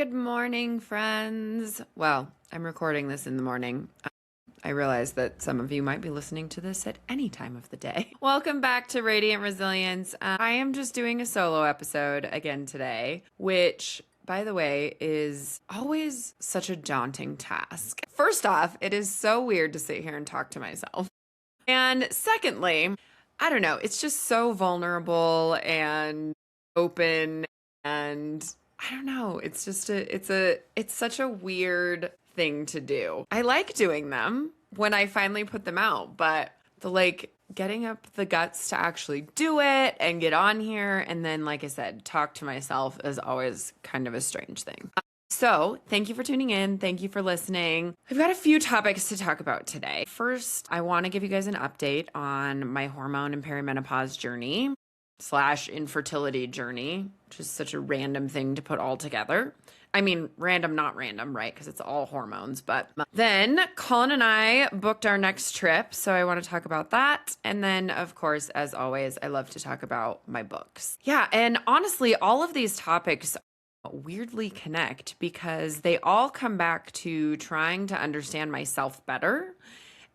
Good morning, friends. Well, I'm recording this in the morning. I realize that some of you might be listening to this at any time of the day. Welcome back to Radiant Resilience. I am just doing a solo episode again today, which, by the way, is always such a daunting task. First off, it is so weird to sit here and talk to myself. And secondly, I don't know, it's just so vulnerable and open, and I don't know, it's just it's such a weird thing to do. I like doing them when I finally put them out, but the getting up the guts to actually do it and get on here and then, like I said, talk to myself is always kind of a strange thing. So thank you for tuning in. Thank you for listening. I've got a few topics to talk about today. First, I want to give you guys an update on my hormone and perimenopause journey / infertility journey, which is such a random thing to put all together. I mean, random, not random, right? Because it's all hormones. But then Colin and I booked our next trip. So I want to talk about that. And then, of course, as always, I love to talk about my books. Yeah. And honestly, all of these topics weirdly connect because they all come back to trying to understand myself better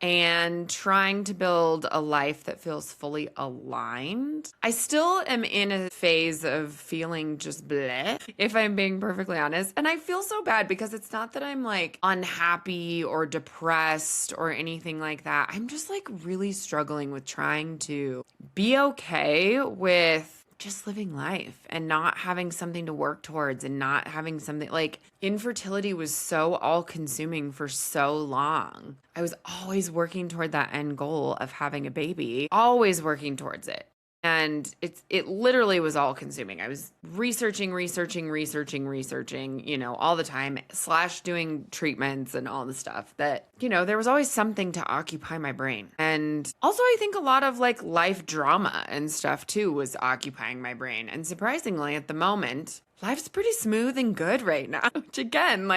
and trying to build a life that feels fully aligned. I still am in a phase of feeling just bleh, if I'm being perfectly honest. And I feel so bad because it's not that I'm like unhappy or depressed or anything like that. I'm just like really struggling with trying to be okay with just living life and not having something to work towards and not having something like infertility was so all consuming for so long. I was always working toward that end goal of having a baby, always working towards it. And it literally was all consuming. I was researching, all the time, / doing treatments and all the stuff that, there was always something to occupy my brain. And also I think a lot of like life drama and stuff too was occupying my brain. And surprisingly at the moment, life's pretty smooth and good right now, which again,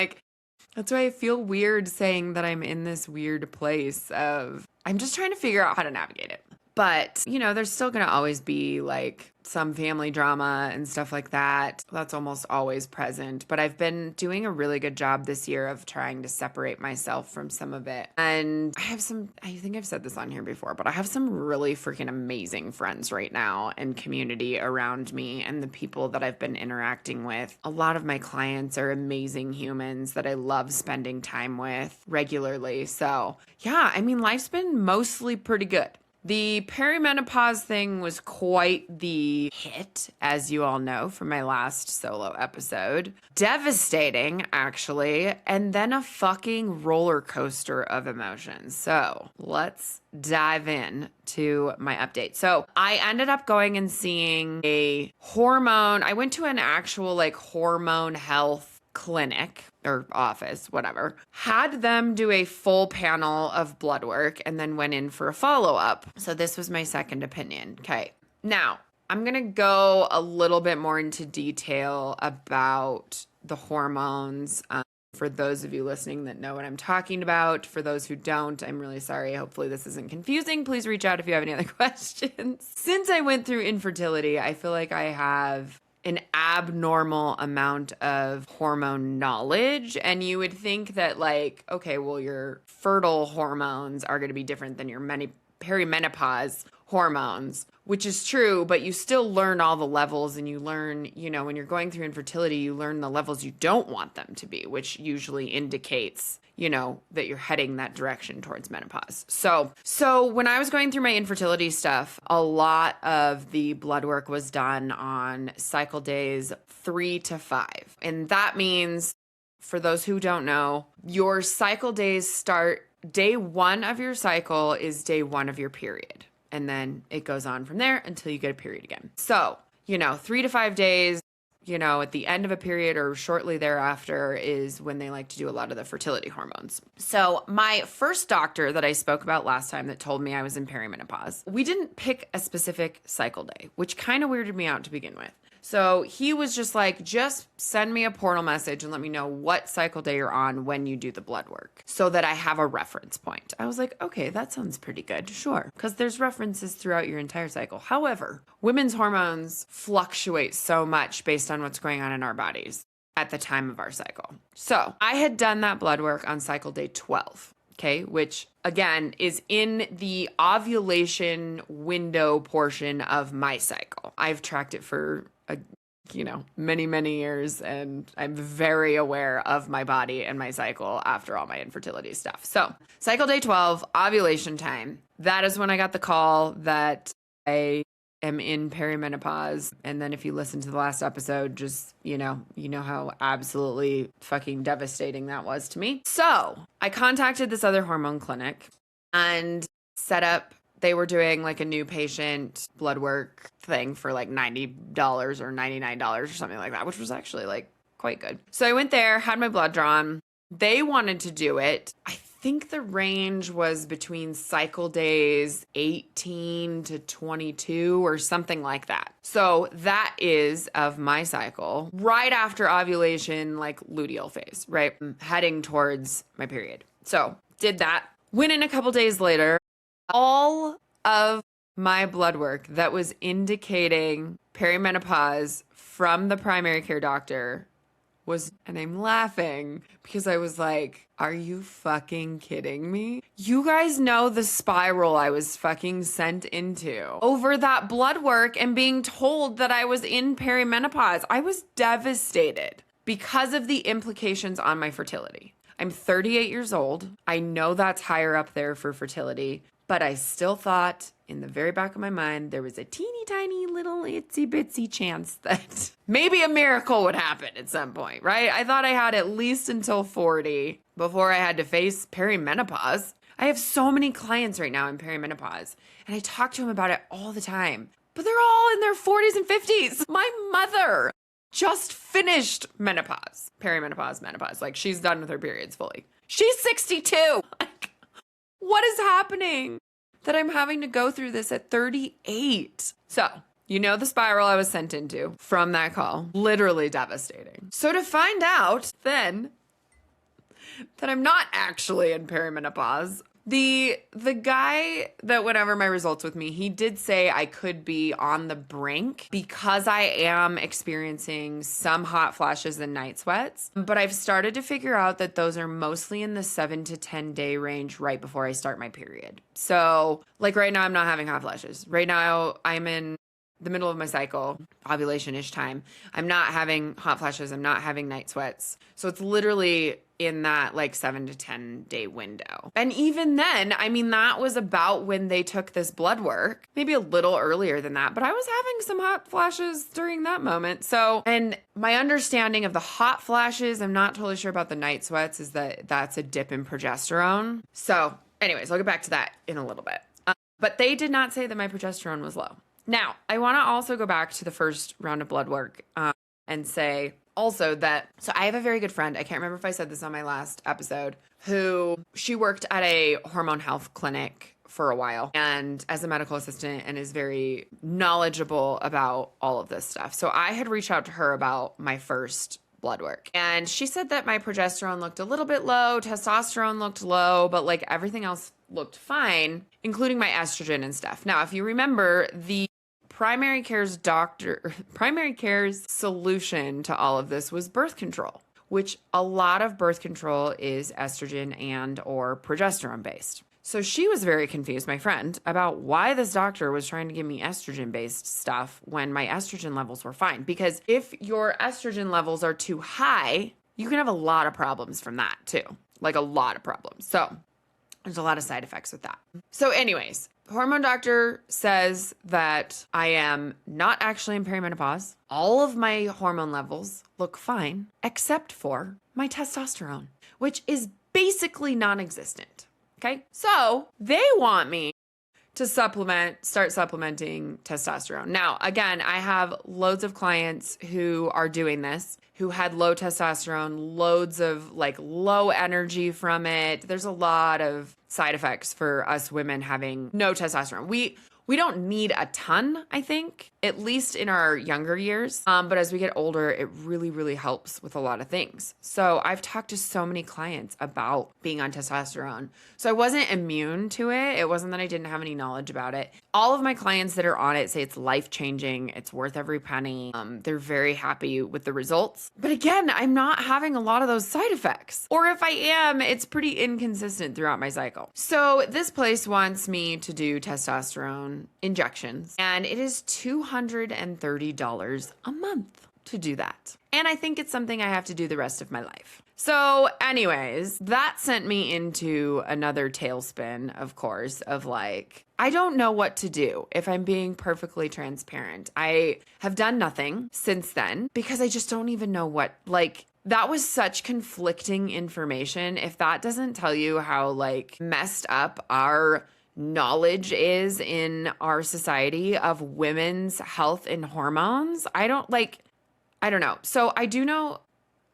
that's why I feel weird saying that I'm in this weird place of, I'm just trying to figure out how to navigate it. But, there's still going to always be like some family drama and stuff like that. That's almost always present. But I've been doing a really good job this year of trying to separate myself from some of it. And I think I've said this on here before, but I have some really freaking amazing friends right now and community around me and the people that I've been interacting with. A lot of my clients are amazing humans that I love spending time with regularly. So yeah, I mean, life's been mostly pretty good. The perimenopause thing was quite the hit, as you all know from my last solo episode. Devastating, actually, and then a fucking roller coaster of emotions. So let's dive in to my update. So I ended up going and seeing I went to an actual hormone health clinic or office, whatever, had them do a full panel of blood work and then went in for a follow-up. So this was my second opinion. Okay. Now, I'm going to go a little bit more into detail about the hormones. For those of you listening that know what I'm talking about, for those who don't, I'm really sorry. Hopefully this isn't confusing. Please reach out if you have any other questions. Since I went through infertility, I feel like I have an abnormal amount of hormone knowledge. And you would think that okay, well, your fertile hormones are going to be different than your perimenopause hormones, which is true, but you still learn all the levels and you learn, when you're going through infertility, you learn the levels you don't want them to be, which usually indicates that you're heading that direction towards menopause. So when I was going through my infertility stuff, a lot of the blood work was done on cycle days 3 to 5. And that means, for those who don't know, your cycle days start day 1 of your cycle is day 1 of your period. And then it goes on from there until you get a period again. So, 3 to 5 days, at the end of a period or shortly thereafter is when they like to do a lot of the fertility hormones. So my first doctor that I spoke about last time that told me I was in perimenopause, we didn't pick a specific cycle day, which kind of weirded me out to begin with. So he was just like, just send me a portal message and let me know what cycle day you're on when you do the blood work so that I have a reference point. I was like, okay, that sounds pretty good. Sure. Because there's references throughout your entire cycle. However, women's hormones fluctuate so much based on what's going on in our bodies. at the time of our cycle. So I had done that blood work on cycle day 12. Okay, which again is in the ovulation window portion of my cycle. I've tracked it for many, many years, and I'm very aware of my body and my cycle after all my infertility stuff. So cycle day 12, ovulation time. That is when I got the call that I am in perimenopause. And then if you listen to the last episode, just, you know how absolutely fucking devastating that was to me. So I contacted this other hormone clinic and set up, they were doing like a new patient blood work thing for like $90 or $99 or something like that, which was actually like quite good. So I went there, had my blood drawn. They wanted to do it. I think the range was between cycle days 18 to 22 or something like that. So that is of my cycle right after ovulation, like luteal phase, right? Heading towards my period. So did that. Went in a couple days later, all of my blood work that was indicating perimenopause from the primary care doctor was, and I'm laughing because I was like, are you fucking kidding me? You guys know the spiral I was fucking sent into over that blood work and being told that I was in perimenopause. I was devastated because of the implications on my fertility. I'm 38 years old. I know that's higher up there for fertility, but I still thought in the very back of my mind, there was a teeny tiny little itsy bitsy chance that maybe a miracle would happen at some point, right? I thought I had at least until 40 before I had to face perimenopause. I have so many clients right now in perimenopause, and I talk to them about it all the time, but they're all in their 40s and 50s. My mother just finished menopause, perimenopause, menopause. Like, she's done with her periods fully. She's 62. Like, what is happening that I'm having to go through this at 38? So, you know the spiral I was sent into from that call. Literally devastating. So to find out then that I'm not actually in perimenopause, the guy that went over my results with me, he did say I could be on the brink because I am experiencing some hot flashes and night sweats. But I've started to figure out that those are mostly in the 7 to 10 day range right before I start my period. So like right now, I'm not having hot flashes. Right now, I'm in the middle of my cycle, ovulation-ish time. I'm not having hot flashes. I'm not having night sweats. So it's literally in that like 7 to 10 day window. And even then, I mean, that was about when they took this blood work, maybe a little earlier than that, but I was having some hot flashes during that moment. So, and my understanding of the hot flashes, I'm not totally sure about the night sweats, is that that's a dip in progesterone. So anyways, I'll get back to that in a little bit. But they did not say that my progesterone was low. Now, I want to also go back to the first round of blood work and say also that, so I have a very good friend, I can't remember if I said this on my last episode, who she worked at a hormone health clinic for a while and as a medical assistant and is very knowledgeable about all of this stuff. So I had reached out to her about my first blood work. And she said that my progesterone looked a little bit low, testosterone looked low, but like everything else looked fine, including my estrogen and stuff. Now, if you remember, the primary care's solution to all of this was birth control, which a lot of birth control is estrogen and or progesterone based. So she was very confused, my friend, about why this doctor was trying to give me estrogen based stuff when my estrogen levels were fine. Because if your estrogen levels are too high, you can have a lot of problems from that too, like a lot of problems. So there's a lot of side effects with that. So anyways, hormone doctor says that I am not actually in perimenopause. All of my hormone levels look fine, except for my testosterone, which is basically non-existent. Okay. So they want me to start supplementing testosterone. Now, again, I have loads of clients who are doing this, who had low testosterone, loads of like low energy from it. There's a lot of side effects for us women having no testosterone. We don't need a ton, I think, at least in our younger years. But as we get older, it really, really helps with a lot of things. So I've talked to so many clients about being on testosterone. So I wasn't immune to it. It wasn't that I didn't have any knowledge about it. All of my clients that are on it say it's life-changing. It's worth every penny. They're very happy with the results. But again, I'm not having a lot of those side effects. Or if I am, it's pretty inconsistent throughout my cycle. So this place wants me to do testosterone injections, and it is $230 a month to do that. And I think it's something I have to do the rest of my life. So anyways, that sent me into another tailspin, of course, of like, I don't know what to do if I'm being perfectly transparent. I have done nothing since then because I just don't even know what, like, that was such conflicting information. If that doesn't tell you how like messed up our knowledge is in our society of women's health and hormones, I don't know. So I do know,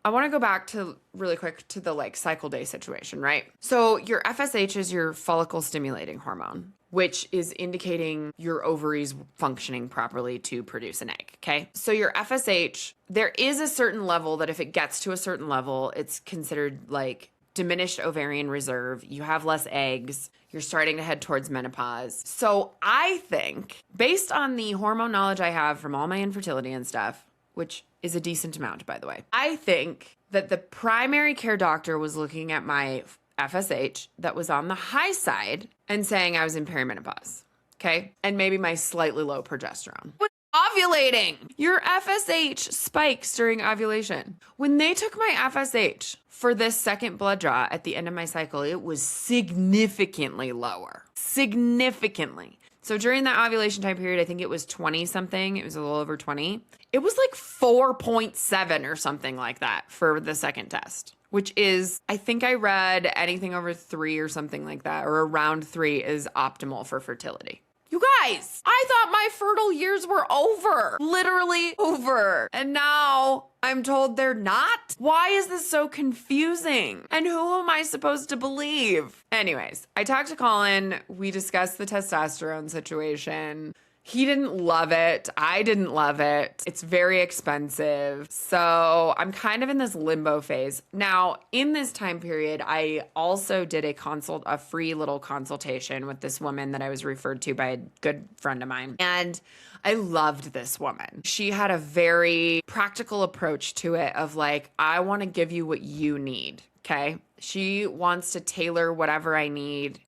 I want to go back to really quick to the like cycle day situation, right? So your FSH is your follicle stimulating hormone, which is indicating your ovaries functioning properly to produce an egg, okay? So your FSH, there is a certain level that if it gets to a certain level, it's considered like diminished ovarian reserve. You have less eggs. You're starting to head towards menopause. So I think, based on the hormone knowledge I have from all my infertility and stuff, which is a decent amount, by the way, I think that the primary care doctor was looking at my FSH that was on the high side and saying I was in perimenopause, okay? And maybe my slightly low progesterone. When ovulating, your FSH spikes during ovulation. When they took my FSH for this second blood draw at the end of my cycle, it was significantly lower. Significantly. So during that ovulation time period, I think it was 20 something. It was a little over 20. It was like 4.7 or something like that for the second test, which is, I think I read anything over 3 or something like that, or around 3 is optimal for fertility. You guys, I thought my fertile years were over, literally over. And now I'm told they're not. Why is this so confusing? And who am I supposed to believe? Anyways, I talked to Colin. We discussed the testosterone situation. He didn't love it. I didn't love it. It's very expensive. So I'm kind of in this limbo phase. Now, in this time period, I also did a free little consultation with this woman that I was referred to by a good friend of mine. And I loved this woman. She had a very practical approach to it of like, I want to give you what you need, okay? She wants to tailor whatever I need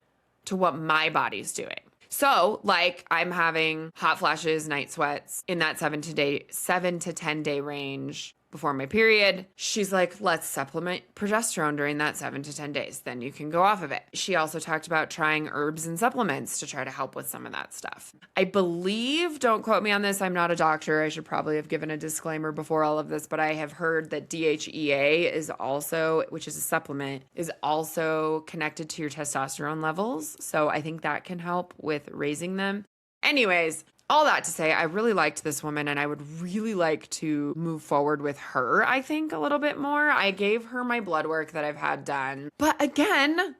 to what my body's doing. So, like, I'm having hot flashes, night sweats in that 7 to 10 day range before my period. She's like, let's supplement progesterone during that 7 to 10 days. Then you can go off of it. She also talked about trying herbs and supplements to try to help with some of that stuff. I believe, don't quote me on this, I'm not a doctor. I should probably have given a disclaimer before all of this, but I have heard that DHEA is also, which is a supplement, is also connected to your testosterone levels. So I think that can help with raising them. Anyways, all that to say, I really liked this woman and I would really like to move forward with her, I think, a little bit more. I gave her my blood work that I've had done. But again,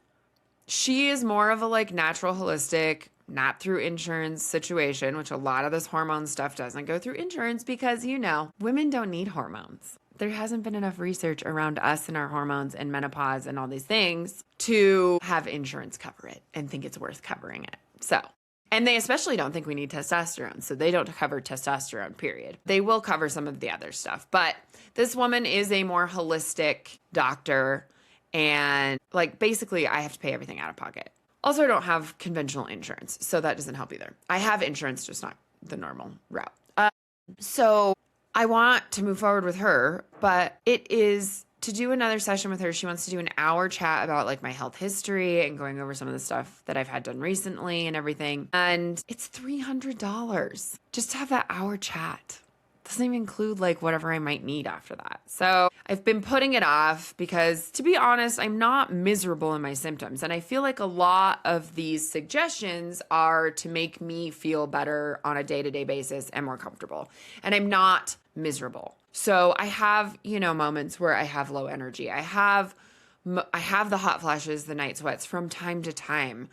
she is more of a like natural, holistic, not through insurance situation, which a lot of this hormone stuff doesn't go through insurance because, you know, women don't need hormones. There hasn't been enough research around us and our hormones and menopause and all these things to have insurance cover it and think it's worth covering it. So, and they especially don't think we need testosterone, so they don't cover testosterone, period. They will cover some of the other stuff, but this woman is a more holistic doctor, and like basically I have to pay everything out of pocket. Also, I don't have conventional insurance, so that doesn't help either. I have insurance, just not the normal route. So I want to move forward with her, but it is to do another session with her. She wants to do an hour chat about like my health history and going over some of the stuff that I've had done recently and everything. And it's $300 just to have that hour chat. Doesn't even include like whatever I might need after that. So I've been putting it off because, to be honest, I'm not miserable in my symptoms. And I feel like a lot of these suggestions are to make me feel better on a day-to-day basis and more comfortable. And I'm not miserable. So I have, you know, moments where I have low energy. I have the hot flashes, the night sweats from time to time.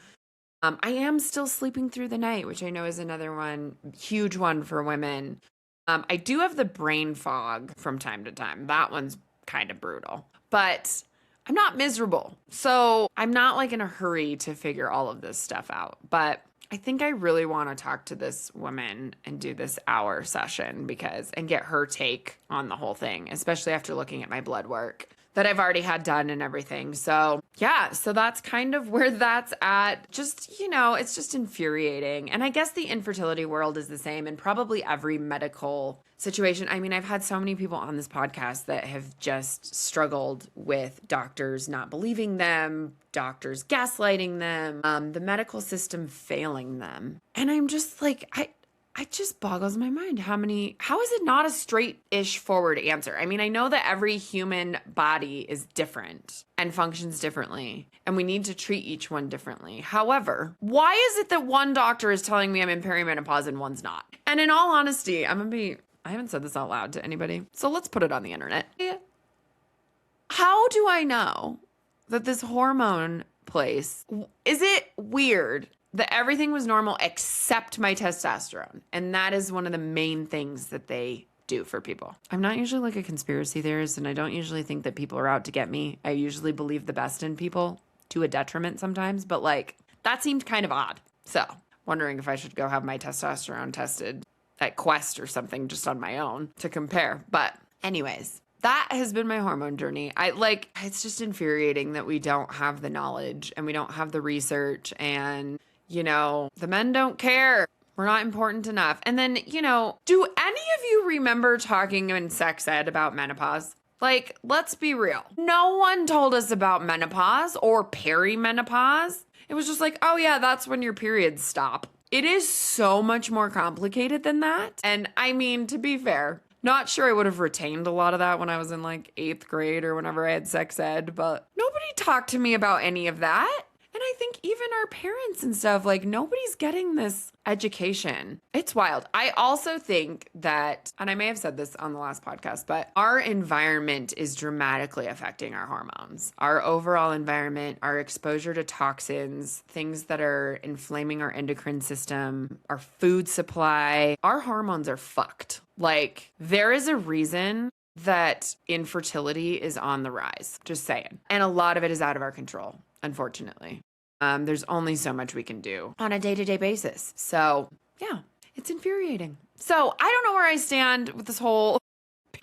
I am still sleeping through the night, which I know is another one, huge one for women. I do have the brain fog from time to time. That one's kind of brutal, but I'm not miserable. So I'm not like in a hurry to figure all of this stuff out. But I think I really want to talk to this woman and do this hour session and get her take on the whole thing, especially after looking at my blood work that I've already had done and everything. So yeah, so that's kind of where that's at. Just, it's just infuriating. And I guess the infertility world is the same in probably every medical situation. I mean, I've had so many people on this podcast that have just struggled with doctors not believing them, doctors gaslighting them, the medical system failing them. And I'm just like, it just boggles my mind how is it not a straight-ish forward answer? I mean, I know that every human body is different and functions differently, and we need to treat each one differently. However, why is it that one doctor is telling me I'm in perimenopause and one's not? And in all honesty, I haven't said this out loud to anybody, so let's put it on the internet. How do I know that this hormone place, is it weird that everything was normal except my testosterone? And that is one of the main things that they do for people. I'm not usually like a conspiracy theorist, and I don't usually think that people are out to get me. I usually believe the best in people, to a detriment sometimes, but like that seemed kind of odd. So wondering if I should go have my testosterone tested at Quest or something just on my own to compare. But anyways, that has been my hormone journey. It's just infuriating that we don't have the knowledge and we don't have the research, and the men don't care. We're not important enough. And then, do any of you remember talking in sex ed about menopause? Like, let's be real. No one told us about menopause or perimenopause. It was just like, oh yeah, that's when your periods stop. It is so much more complicated than that. And I mean, to be fair, not sure I would have retained a lot of that when I was in like 8th grade or whenever I had sex ed, but nobody talked to me about any of that. And I think even our parents and stuff, like nobody's getting this education. It's wild. I also think that, and I may have said this on the last podcast, but our environment is dramatically affecting our hormones. Our overall environment, our exposure to toxins, things that are inflaming our endocrine system, our food supply, our hormones are fucked. Like there is a reason that infertility is on the rise, just saying. And a lot of it is out of our control. Unfortunately, there's only so much we can do on a day-to-day basis. So yeah, it's infuriating. So I don't know where I stand with this whole,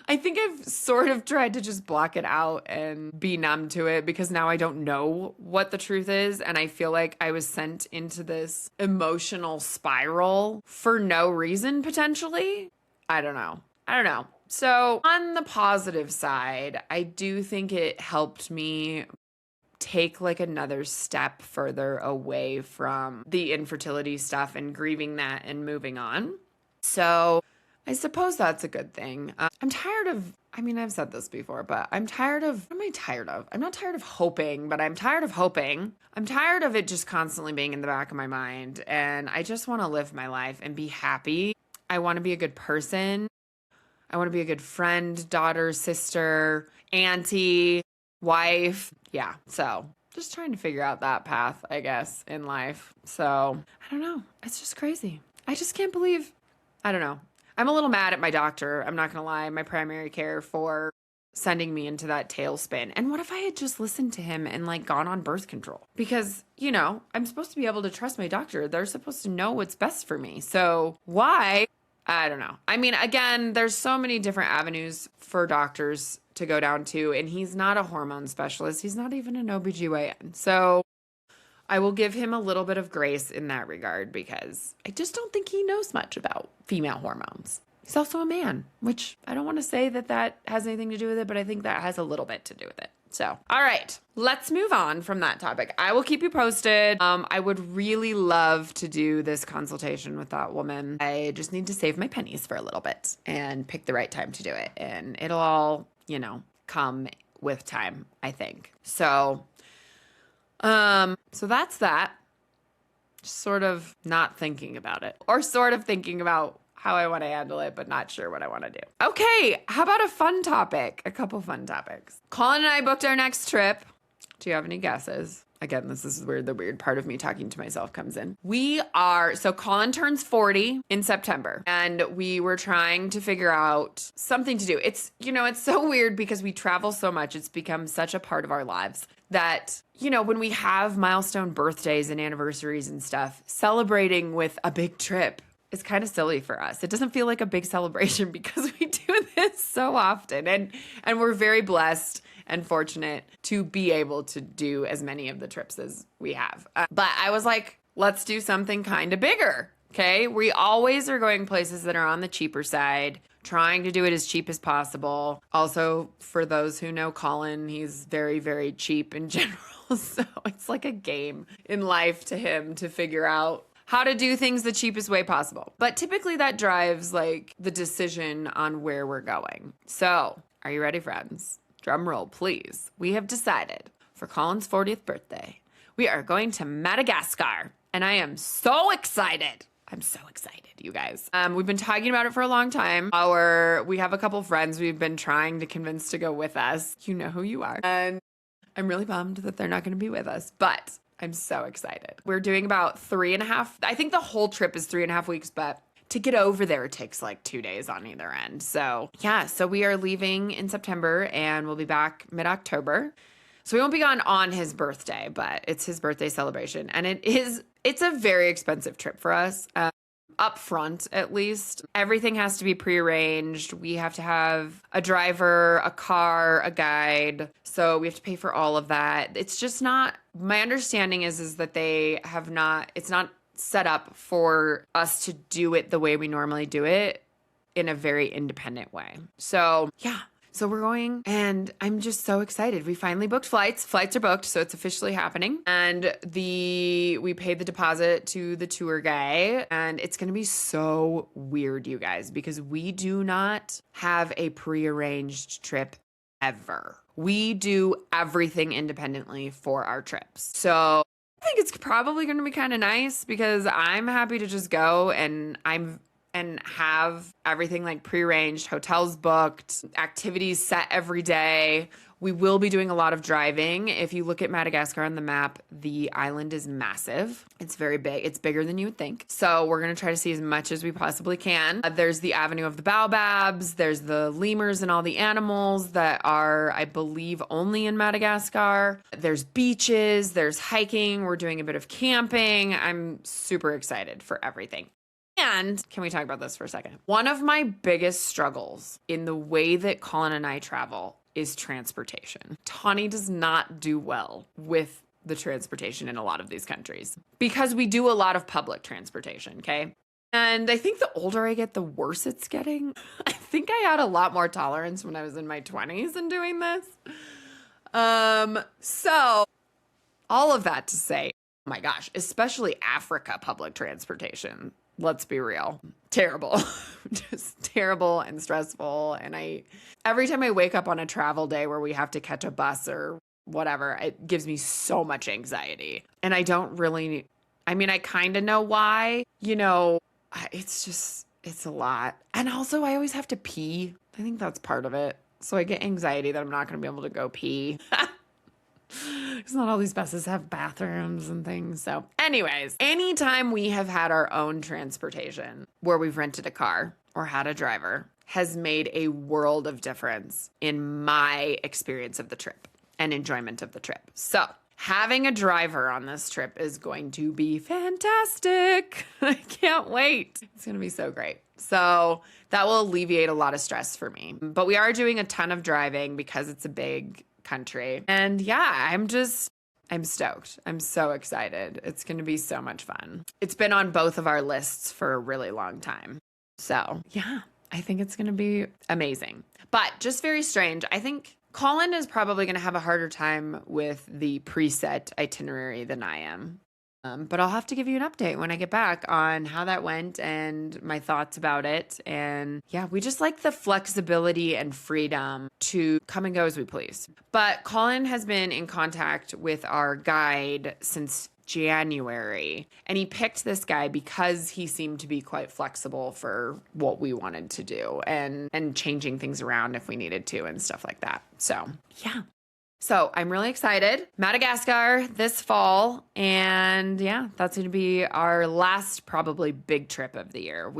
I think I've sort of tried to just block it out and be numb to it because now I don't know what the truth is. And I feel like I was sent into this emotional spiral for no reason, potentially. I don't know. So on the positive side, I do think it helped me take like another step further away from the infertility stuff and grieving that and moving on. So I suppose that's a good thing. I'm tired of, I've said this before, but I'm tired of, what am I tired of? I'm not tired of hoping, but I'm tired of hoping. I'm tired of it just constantly being in the back of my mind. And I just want to live my life and be happy. I want to be a good person. I want to be a good friend, daughter, sister, auntie, wife. Yeah. So just trying to figure out that path, I guess, in life. So I don't know. It's just crazy. I just can't believe, I don't know. I'm a little mad at my doctor. I'm not going to lie, my primary care, for sending me into that tailspin. And what if I had just listened to him and like gone on birth control? Because, I'm supposed to be able to trust my doctor. They're supposed to know what's best for me. So why? I don't know. Again, there's so many different avenues for doctors to go down to, and he's not a hormone specialist. He's not even an OBGYN. So I will give him a little bit of grace in that regard because I just don't think he knows much about female hormones. He's also a man, which I don't want to say that has anything to do with it, but I think that has a little bit to do with it. So, all right, let's move on from that topic. I will keep you posted. I would really love to do this consultation with that woman. I just need to save my pennies for a little bit and pick the right time to do it. And it'll all, come with time, I think. So, so that's that. Just sort of not thinking about it, or sort of thinking about how I want to handle it, but not sure what I want to do. Okay, how about a fun topic? A couple fun topics. Colin and I booked our next trip. Do you have any guesses? Again, this is where the weird part of me talking to myself comes in. So Colin turns 40 in September, and we were trying to figure out something to do. It's so weird because we travel so much. It's become such a part of our lives that, when we have milestone birthdays and anniversaries and stuff, celebrating with a big trip is kind of silly for us. It doesn't feel like a big celebration because we do this so often. And we're very blessed and fortunate to be able to do as many of the trips as we have. But I was like, let's do something kind of bigger. Okay. We always are going places that are on the cheaper side, trying to do it as cheap as possible. Also, for those who know Colin, he's very, very cheap in general. So it's like a game in life to him to figure out how to do things the cheapest way possible. But typically that drives like the decision on where we're going. So are you ready, friends? Drum roll, please. We have decided for Colin's 40th birthday, we are going to Madagascar. And I am so excited. I'm so excited, you guys. We've been talking about it for a long time. We have a couple friends we've been trying to convince to go with us. You know who you are. And I'm really bummed that they're not going to be with us, but I'm so excited. We're doing about 3.5. I think the whole trip is 3.5 weeks, but to get over there, it takes like 2 days on either end. So yeah, so we are leaving in September and we'll be back mid-October. So we won't be gone on his birthday, but it's his birthday celebration. And it's a very expensive trip for us. Up front, at least. Everything has to be prearranged. We have to have a driver, a car, a guide. So we have to pay for all of that. It's just not, my understanding is that it's not set up for us to do it the way we normally do it in a very independent way. So yeah. So we're going and I'm just so excited. We finally booked flights. Flights are booked, so it's officially happening. And we paid the deposit to the tour guy and it's going to be so weird, you guys, because we do not have a prearranged trip ever. We do everything independently for our trips. So I think it's probably going to be kind of nice because I'm happy to just go and have everything like prearranged, hotels booked, activities set every day. We will be doing a lot of driving. If you look at Madagascar on the map, the island is massive. It's very big. It's bigger than you would think. So we're going to try to see as much as we possibly can. There's the Avenue of the Baobabs. There's the lemurs and all the animals that are, I believe, only in Madagascar. There's beaches. There's hiking. We're doing a bit of camping. I'm super excited for everything. And can we talk about this for a second? One of my biggest struggles in the way that Colin and I travel is transportation. Tawny does not do well with the transportation in a lot of these countries because we do a lot of public transportation, okay? And I think the older I get, the worse it's getting. I think I had a lot more tolerance when I was in my 20s in doing this. So all of that to say, oh my gosh, especially Africa public transportation. Let's be real. Terrible. Just terrible and stressful. And every time I wake up on a travel day where we have to catch a bus or whatever, it gives me so much anxiety. And I kind of know why, it's a lot. And also I always have to pee. I think that's part of it. So I get anxiety that I'm not going to be able to go pee. Because not all these buses have bathrooms and things. So anyways, anytime we have had our own transportation where we've rented a car or had a driver has made a world of difference in my experience of the trip and enjoyment of the trip. So having a driver on this trip is going to be fantastic. I can't wait. It's going to be so great. So that will alleviate a lot of stress for me. But we are doing a ton of driving because it's a big country. And yeah, I'm stoked. I'm so excited. It's going to be so much fun. It's been on both of our lists for a really long time. So yeah, I think it's going to be amazing. But just very strange. I think Colin is probably going to have a harder time with the preset itinerary than I am. But I'll have to give you an update when I get back on how that went and my thoughts about it. And yeah, we just like the flexibility and freedom to come and go as we please. But Colin has been in contact with our guide since January, and he picked this guy because he seemed to be quite flexible for what we wanted to do and changing things around if we needed to and stuff like that. So yeah. So I'm really excited. Madagascar this fall. And yeah, that's going to be our last probably big trip of the year.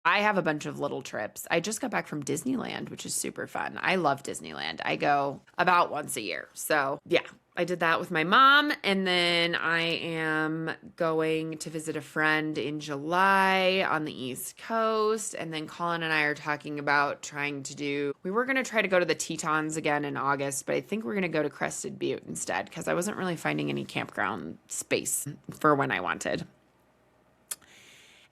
I have a bunch of little trips. I just got back from Disneyland, which is super fun. I love Disneyland. I go about once a year. So yeah, I did that with my mom. And then I am going to visit a friend in July on the East Coast. And then Colin and I are talking about we were going to try to go to the Tetons again in August, but I think we're going to go to Crested Butte instead because I wasn't really finding any campground space for when I wanted.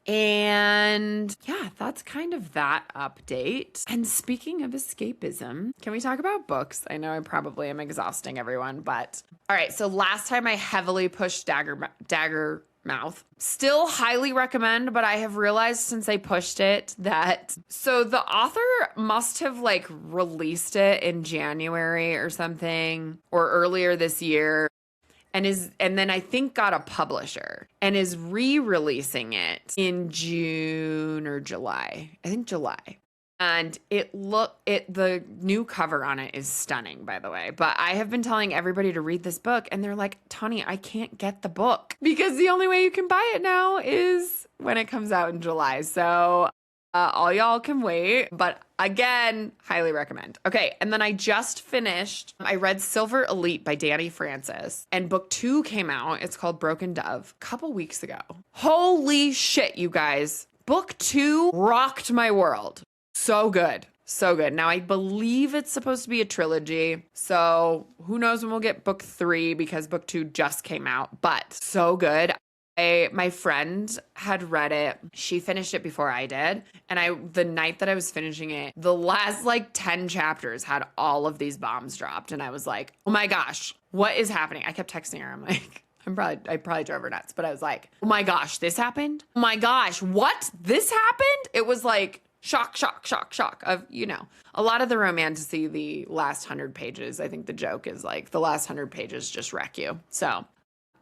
And yeah, that's kind of that update. And speaking of escapism, can we talk about books? I know I probably am exhausting everyone, but all right. So last time I heavily pushed Dagger Mouth. Still highly recommend, but I have realized since I pushed it so the author must have like released it in January or something or earlier this year. And then I think got a publisher and is re-releasing it in June or July. I think July. And the new cover on it is stunning, by the way. But I have been telling everybody to read this book and they're like, Tawny, I can't get the book because the only way you can buy it now is when it comes out in July. So all y'all can wait, but again, highly recommend. Okay, and then I read Silver Elite by Danny Francis, and book 2 came out. It's called Broken Dove a couple weeks ago. Holy shit, you guys. Book 2 rocked my world. So good. So good. Now, I believe it's supposed to be a trilogy, so who knows when we'll get book 3 because book 2 just came out, but so good. My friend had read it. She finished it before I did. And the night that I was finishing it, the last like 10 chapters had all of these bombs dropped. And I was like, oh my gosh, what is happening? I kept texting her. I'm like, I probably drove her nuts, but I was like, oh my gosh, this happened? Oh my gosh, what? This happened? It was like shock of, a lot of the romantasy, the last 100 pages. I think the joke is like the last 100 pages just wreck you.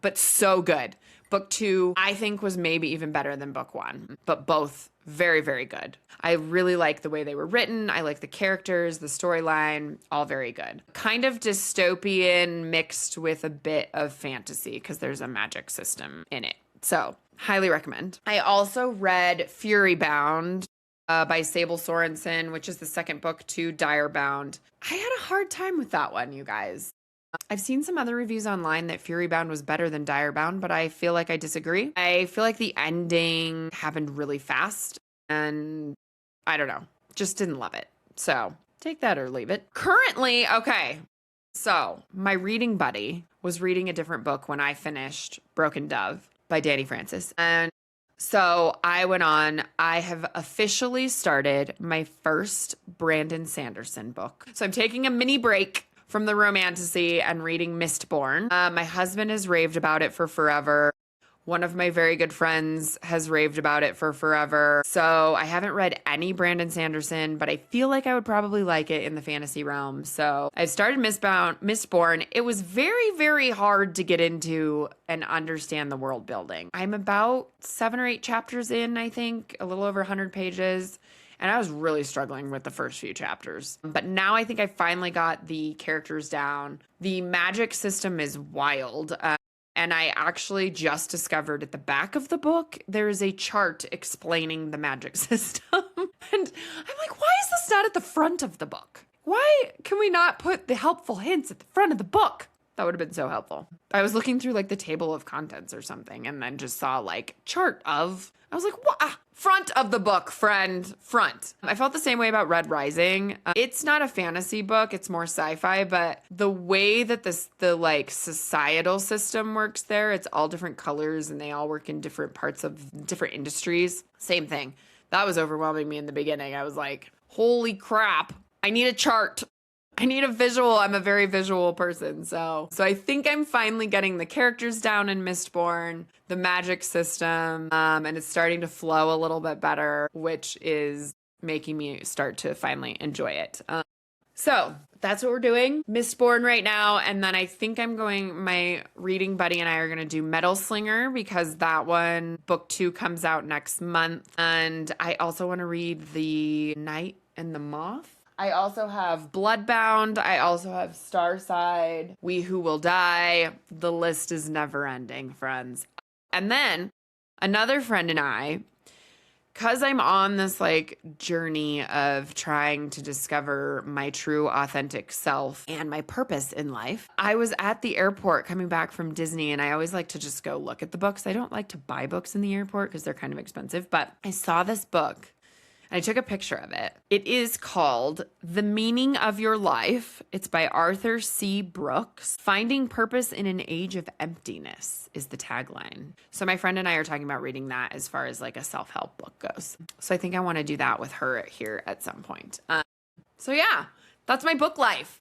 But so good. Book 2, I think, was maybe even better than book 1, but both very, very good. I really like the way they were written. I like the characters, the storyline, all very good. Kind of dystopian mixed with a bit of fantasy because there's a magic system in it. So highly recommend. I also read Fury Bound by Sable Sorensen, which is the second book to Dire Bound. I had a hard time with that one, you guys. I've seen some other reviews online that Fury Bound was better than Dire Bound, but I feel like I disagree. I feel like the ending happened really fast and I don't know, just didn't love it. So take that or leave it. Currently, okay, so my reading buddy was reading a different book when I finished Broken Dove by Danny Francis. And so I have officially started my first Brandon Sanderson book. So I'm taking a mini break from the romantasy and reading Mistborn. My husband has raved about it for forever. One of my very good friends has raved about it for forever. So I haven't read any Brandon Sanderson, but I feel like I would probably like it in the fantasy realm. So I started Mistborn. It was very, very hard to get into and understand the world building. I'm about 7 or 8 chapters in, I think, a little over 100 pages. And I was really struggling with the first few chapters. But now I think I finally got the characters down. The magic system is wild. And I actually just discovered at the back of the book, there is a chart explaining the magic system. And I'm like, why is this not at the front of the book? Why can we not put the helpful hints at the front of the book? That would have been so helpful. I was looking through like the table of contents or something and then just saw like chart of, I was like, what? Front of the book, friend, front. I felt the same way about Red Rising. It's not a fantasy book, it's more sci-fi, but the way that the like societal system works there, it's all different colors and they all work in different parts of different industries. Same thing. That was overwhelming me in the beginning. I was like, holy crap, I need a chart. I need a visual. I'm a very visual person. So I think I'm finally getting the characters down in Mistborn, the magic system, and it's starting to flow a little bit better, which is making me start to finally enjoy it. So that's what we're doing. Mistborn right now. And then I think my reading buddy and I are going to do Metal Slinger because that one, book 2 comes out next month. And I also want to read The Night and the Moth. I also have Bloodbound. I also have Starside, We Who Will Die. The list is never ending, friends. And then another friend and I, because I'm on this like journey of trying to discover my true authentic self and my purpose in life, I was at the airport coming back from Disney, and I always like to just go look at the books. I don't like to buy books in the airport because they're kind of expensive, but I saw this book. I took a picture of it. It is called The Meaning of Your Life. It's by Arthur C. Brooks. Finding Purpose in an Age of Emptiness is the tagline. So my friend and I are talking about reading that as far as like a self-help book goes. So I think I want to do that with her here at some point. So yeah, that's my book life.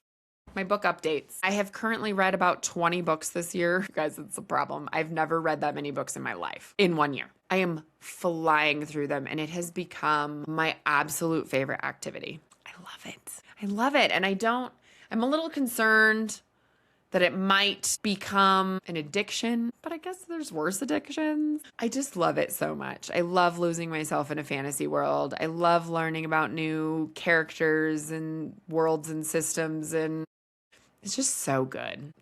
My book updates. I have currently read about 20 books this year. Guys, it's a problem. I've never read that many books in my life in 1 year. I am flying through them, and it has become my absolute favorite activity. I love it. I love it. And I'm a little concerned that it might become an addiction, but I guess there's worse addictions. I just love it so much. I love losing myself in a fantasy world. I love learning about new characters and worlds and systems, and it's just so good.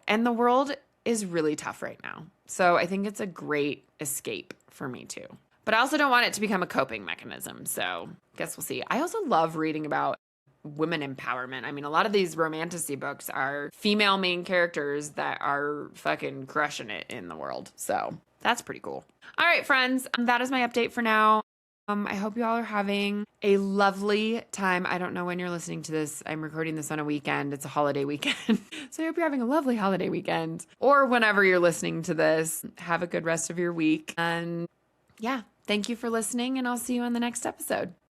And the world is really tough right now. So I think it's a great escape for me too. But I also don't want it to become a coping mechanism. So I guess we'll see. I also love reading about women empowerment. I mean, a lot of these romantasy books are female main characters that are fucking crushing it in the world. So that's pretty cool. All right, friends, that is my update for now. I hope you all are having a lovely time. I don't know when you're listening to this. I'm recording this on a weekend. It's a holiday weekend. So I hope you're having a lovely holiday weekend. Or whenever you're listening to this, have a good rest of your week. And yeah, thank you for listening, and I'll see you on the next episode.